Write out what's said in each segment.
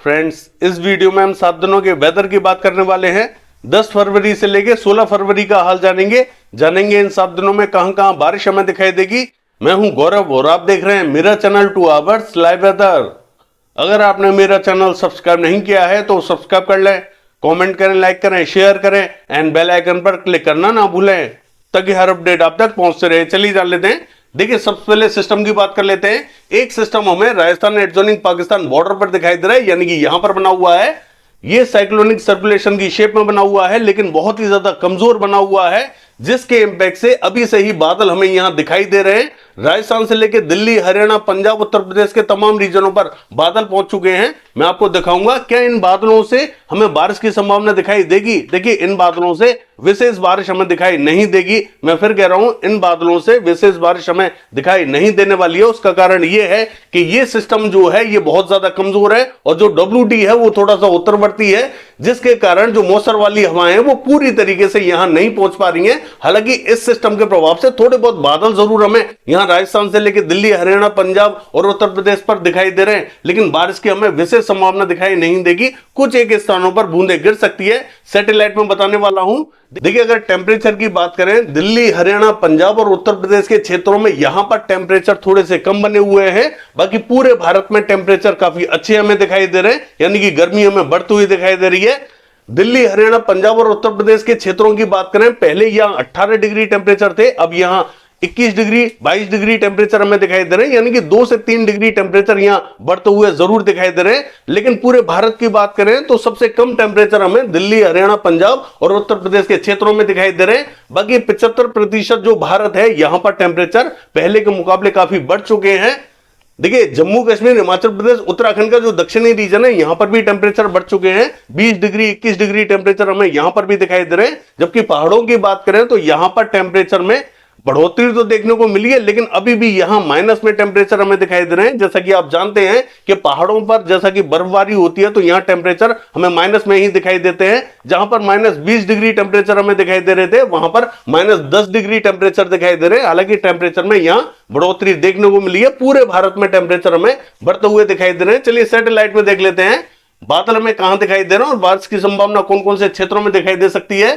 Friends, इस video में हम 7 दिनों के वेदर की बात करने वाले हैं। 10 फरवरी से लेके 16 फरवरी का हाल जानेंगे इन 7 दिनों में कहां कहां बारिश हमें दिखाई देगी। मैं हूं गौरव और आप देख रहे हैं मेरा चैनल 2 आवर्स लाइव वेदर। अगर आपने मेरा चैनल सब्सक्राइब नहीं किया है तो सब्सक्राइब कर लें, कमेंट करें, लाइक करें, शेयर करें एंड बेल आइकन पर क्लिक करना ना भूलें ताकि हर अपडेट आप तक पहुंचते रहे। चलिए जान लेते हैं। देखिए, सबसे पहले सिस्टम की बात कर लेते हैं। एक सिस्टम हमें राजस्थान एडजॉइनिंग पाकिस्तान बॉर्डर पर दिखाई दे रहा है, यानी कि यहां पर बना हुआ है। ये साइक्लोनिक सर्कुलेशन की शेप में बना हुआ है, लेकिन बहुत ही ज्यादा कमजोर बना हुआ है, जिसके इंपैक्ट से अभी से ही बादल हमें यहां दिखाई दे रहे हैं। राजस्थान से लेकर दिल्ली, हरियाणा, पंजाब, उत्तर प्रदेश के तमाम रीजनों पर बादल पहुंच चुके हैं। मैं आपको दिखाऊंगा क्या इन बादलों से हमें बारिश की संभावना दिखाई देगी। देखिए, इन बादलों से विशेष बारिश हमें दिखाई नहीं देगी। मैं फिर कह रहा हूं, इन बादलों से विशेष बारिश हमें दिखाई नहीं देने वाली है। उसका कारण यह है कि यह सिस्टम जो है ये बहुत ज्यादा कमजोर है और जो WD है वो थोड़ा सा उत्तरवर्ती है, जिसके कारण जो मौसर वाली हवाएं हैं वो पूरी तरीके से यहां नहीं पहुंच पा रही हैं। हालांकि इस सिस्टम के प्रभाव से थोड़े बहुत बादल जरूर हमें यहां राजस्थान से लेकर दिल्ली, हरियाणा, पंजाब और उत्तर प्रदेश पर दिखाई दे रहे हैं, लेकिन बारिश की हमें विशेष संभावना दिखाई नहीं देगी। कुछ एक स्थानों पर बूंदें गिर सकती है, सैटेलाइट में बताने वाला हूं। देखिए, अगर टेम्परेचर की बात करें, दिल्ली, हरियाणा, पंजाब और उत्तर प्रदेश के क्षेत्रों में यहां पर टेम्परेचर थोड़े से कम बने हुए हैं। बाकी पूरे भारत में टेम्परेचर काफी अच्छे हमें दिखाई दे रहे हैं, यानी कि गर्मी हमें बढ़ती हुई दिखाई दे रही है। दिल्ली, हरियाणा, पंजाब और उत्तर प्रदेश के क्षेत्रों की बात करें, पहले यहां 18 डिग्री टेम्परेचर थे, अब यहां 21 डिग्री, 22 डिग्री टेम्परेचर हमें दिखाई दे रहे हैं, यानी कि 2 से 3 डिग्री टेम्परेचर यहां बढ़ते हुए जरूर दिखाई दे रहे हैं। लेकिन पूरे भारत की बात करें तो सबसे कम टेम्परेचर हमें दिल्ली, हरियाणा, पंजाब और उत्तर प्रदेश के क्षेत्रों में दिखाई दे रहे हैं। बाकी 75% जो भारत है, यहां पर टेम्परेचर पहले के मुकाबले काफी बढ़ चुके हैं। देखिए, जम्मू कश्मीर, हिमाचल प्रदेश, उत्तराखंड का जो दक्षिणी रीजन है, यहां पर भी टेम्परेचर बढ़ चुके हैं। 20 डिग्री, 21 डिग्री टेम्परेचर हमें यहां पर भी दिखाई दे रहे हैं। जबकि पहाड़ों की बात करें तो यहां पर टेम्परेचर में बढ़ोतरी तो देखने को मिली है, लेकिन अभी भी यहां माइनस में टेम्परेचर हमें दिखाई दे रहे हैं। जैसा कि आप जानते हैं कि पहाड़ों पर जैसा कि बर्फबारी होती है तो यहां टेम्परेचर हमें माइनस में ही दिखाई देते हैं। जहां पर -20 डिग्री टेम्परेचर हमें दिखाई दे रहे थे, वहां पर -10 डिग्री टेम्परेचर दिखाई दे रहे हैं। हालांकि टेम्परेचर में यहां बढ़ोतरी देखने को मिली है। पूरे भारत में टेम्परेचर हमें बढ़ते हुए दिखाई दे रहे हैं। चलिए सैटेलाइट में देख लेते हैं बादल हमें कहां दिखाई दे रहे हैं और बारिश की संभावना कौन कौन से क्षेत्रों में दिखाई दे सकती है।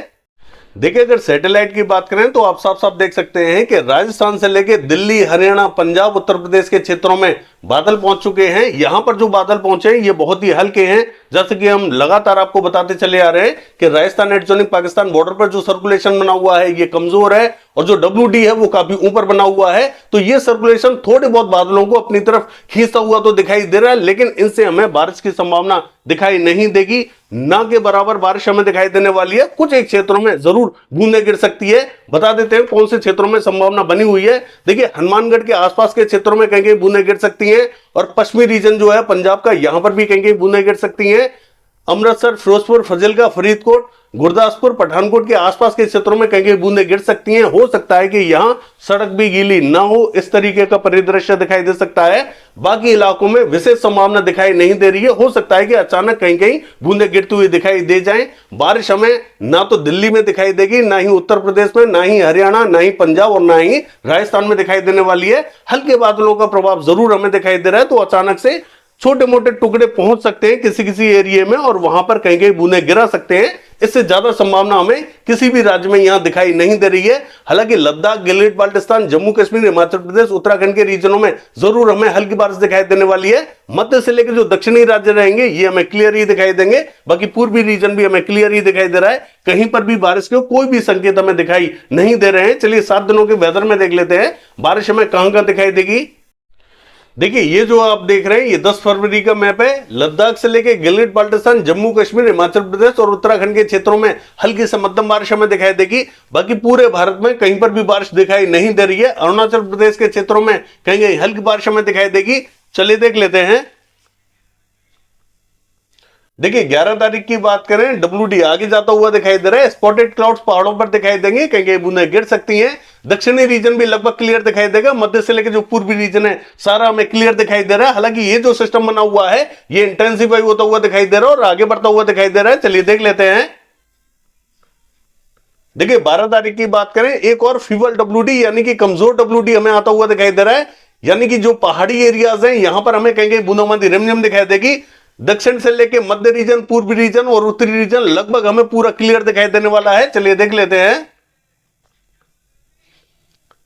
देखिए, अगर सैटेलाइट की बात करें तो आप साफ साफ देख सकते हैं कि राजस्थान से लेकर दिल्ली, हरियाणा, पंजाब, उत्तर प्रदेश के क्षेत्रों में बादल पहुंच चुके हैं। यहां पर जो बादल पहुंचे हैं ये बहुत ही हल्के हैं। जैसे कि हम लगातार आपको बताते चले आ रहे हैं कि राजस्थान एडजॉइनिंग पाकिस्तान बॉर्डर पर जो सर्कुलेशन बना हुआ है ये कमजोर है और जो WD है वो काफी ऊपर बना हुआ है। तो ये सर्कुलेशन थोड़े बहुत बादलों को अपनी तरफ खींचता हुआ तो दिखाई दे रहा है, लेकिन इनसे हमें बारिश की संभावना दिखाई नहीं देगी। ना के बराबर बारिश हमें दिखाई देने वाली है। कुछ एक क्षेत्रों में जरूर बूंदें गिर सकती है। बता देते हैं कौन से क्षेत्रों में संभावना बनी हुई है। देखिए, हनुमानगढ़ के आसपास के क्षेत्रों में कहीं कहीं बूंदें गिर सकती हैं और पश्चिमी रीजन जो है पंजाब का, यहां पर भी कहीं कहीं बूंदें गिर सकती हैं। अमृतसर, फिरोजपुर, फाजिलका, फरीदकोट, गुरदासपुर, पठानकोट के आसपास के क्षेत्रों में कहीं कहीं बूंदें गिर सकती हैं। हो सकता है कि यहां सड़क भी गीली ना हो, इस तरीके का परिदृश्य दिखाई दे सकता है। बाकी इलाकों में विशेष संभावना दिखाई नहीं दे रही है। हो सकता है कि अचानक कहीं कहीं बूंदें गिरती हुई दिखाई दे जाएं। बारिश हमें ना तो दिल्ली में दिखाई देगी, ना ही उत्तर प्रदेश में, ना ही हरियाणा, ना ही पंजाब और ना ही राजस्थान में दिखाई देने वाली है। हल्के बादलों का प्रभाव जरूर हमें दिखाई दे रहा है। तो अचानक से छोटे मोटे टुकड़े पहुंच सकते हैं किसी किसी एरिया में और वहां पर कहीं कहीं बूंदें गिरा सकते हैं। इससे ज्यादा संभावना हमें किसी भी राज्य में यहां दिखाई नहीं दे रही है। हालांकि लद्दाख, गिलगित बाल्टिस्तान, जम्मू कश्मीर, हिमाचल प्रदेश, उत्तराखंड के रीजनों में जरूर हमें हल्की बारिश दिखाई देने वाली है। मध्य से लेकर जो दक्षिणी राज्य रहेंगे ये हमें क्लियर ही दिखाई देंगे। बाकी पूर्वी रीजन भी हमें क्लियर ही दिखाई दे रहा है। कहीं पर भी बारिश के कोई भी संकेत हमें दिखाई नहीं दे रहे हैं। चलिए 7 दिनों के वेदर में देख लेते हैं बारिश हमें कहां कहां दिखाई देगी। देखिए, ये जो आप देख रहे हैं ये 10 फरवरी का मैप है। लद्दाख से लेके गिलगित बाल्टिस्तान, जम्मू कश्मीर, हिमाचल प्रदेश और उत्तराखंड के क्षेत्रों में हल्की से मध्यम बारिश हमें दिखाई देगी। बाकी पूरे भारत में कहीं पर भी बारिश दिखाई नहीं दे रही है। अरुणाचल प्रदेश के क्षेत्रों में कहीं कहीं हल्की बारिश हमें दिखाई देगी। चलिए देख लेते हैं। देखिए, 11 तारीख की बात करें, WD आगे जाता हुआ दिखाई दे रहा है। स्पॉटेड क्लाउड्स पहाड़ों पर दिखाई देंगे, कहीं कहीं बूंदें गिर सकती हैं। दक्षिणी रीजन भी लगभग क्लियर दिखाई देगा। मध्य से लेकर जो पूर्वी रीजन है सारा हमें क्लियर दिखाई दे रहा है। हालांकि ये जो सिस्टम बना हुआ है ये इंटेंसिफाई होता हुआ दिखाई दे रहा है और आगे बढ़ता हुआ दिखाई दे रहा है। चलिए देख लेते हैं। देखिए, 12 तारीख की बात करें, एक और फीवल WD यानी कि कमजोर WD हमें आता हुआ दिखाई दे रहा है। यानी कि जो पहाड़ी एरियाज हैं यहां पर हमें कहीं कहीं बूंदाबांदी रिमझिम दिखाई देगी। दक्षिण से लेके मध्य रीजन, पूर्वी रीजन और उत्तरी रीजन लगभग हमें पूरा क्लियर दिखाई देने वाला है। चलिए देख लेते हैं।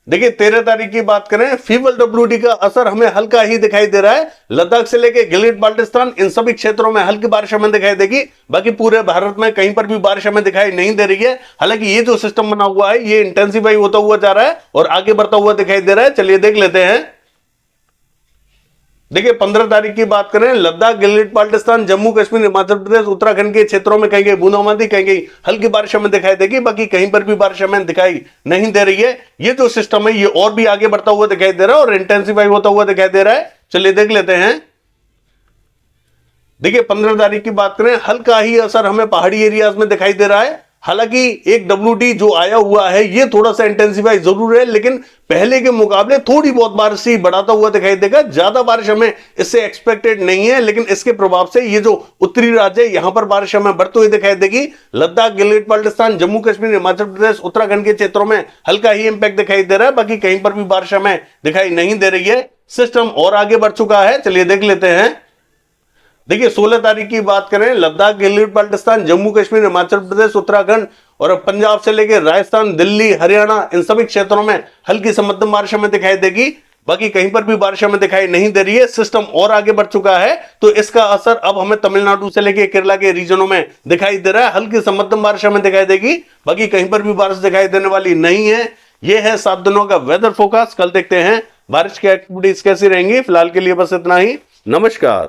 देखिए 13 तारीख की बात करें, फीवल डब्ल्यूडी का असर हमें हल्का ही दिखाई दे रहा है। लद्दाख से लेके गिलगित बाल्टिस्तान इन सभी क्षेत्रों में हल्की बारिश हमें दिखाई देगी। बाकी पूरे भारत में कहीं पर भी बारिश हमें दिखाई नहीं दे रही है। हालांकि ये जो सिस्टम बना हुआ है ये इंटेंसिफाई होता हुआ जा रहा है और आगे बढ़ता हुआ दिखाई दे रहा है। चलिए देख लेते हैं। देखिए 15 तारीख की बात करें, लद्दाख, गिलगित बाल्टिस्तान, जम्मू कश्मीर, हिमाचल प्रदेश, उत्तराखंड के क्षेत्रों में कहीं कहीं बूंदाबांदी, कहीं कहीं हल्की बारिश हमें दिखाई देगी। बाकी कहीं पर भी बारिश हमें दिखाई नहीं दे रही है। ये जो सिस्टम है ये और भी आगे बढ़ता हुआ दिखाई दे रहा है और इंटेंसिफाई होता हुआ दिखाई दे रहा है। चलिए देख लेते हैं। देखिए 15 तारीख की बात करें, हल्का ही असर हमें पहाड़ी एरियाज में दिखाई दे रहा है। हालांकि एक डब्ल्यूडी जो आया हुआ है ये थोड़ा सा इंटेंसिफाई जरूर है, लेकिन पहले के मुकाबले थोड़ी बहुत बारिश ही बढ़ाता हुआ दिखाई देगा। ज्यादा बारिश हमें इससे एक्सपेक्टेड नहीं है, लेकिन इसके प्रभाव से ये जो उत्तरी राज्य है यहां पर बारिश हमें बढ़ती हुई दिखाई देगी। लद्दाख, गिलगित बाल्टिस्तान, जम्मू कश्मीर, हिमाचल प्रदेश, उत्तराखंड के क्षेत्रों में हल्का ही इंपैक्ट दिखाई दे रहा है। बाकी कहीं पर भी बारिश हमें दिखाई नहीं दे रही है। सिस्टम और आगे बढ़ चुका है। चलिए देख लेते हैं। देखिए 16 तारीख की बात करें, लद्दाख, गिलगित बाल्टिस्तान, जम्मू कश्मीर, हिमाचल प्रदेश, उत्तराखंड और पंजाब से लेकर राजस्थान, दिल्ली, हरियाणा इन सभी क्षेत्रों में हल्की से मध्यम बारिश हमें दिखाई देगी। बाकी कहीं पर भी बारिश हमें दिखाई नहीं दे रही है। सिस्टम और आगे बढ़ चुका है तो इसका असर अब हमें तमिलनाडु से लेकर केरला के रीजनों में दिखाई दे रहा है। हल्की से मध्यम बारिश हमें दिखाई देगी। बाकी कहीं पर भी बारिश दिखाई देने वाली नहीं है। यह है 7 दिनों का वेदर फोरकास्ट। कल देखते हैं बारिश की एक्टिविटीज कैसी रहेंगी। फिलहाल के लिए बस इतना ही। नमस्कार।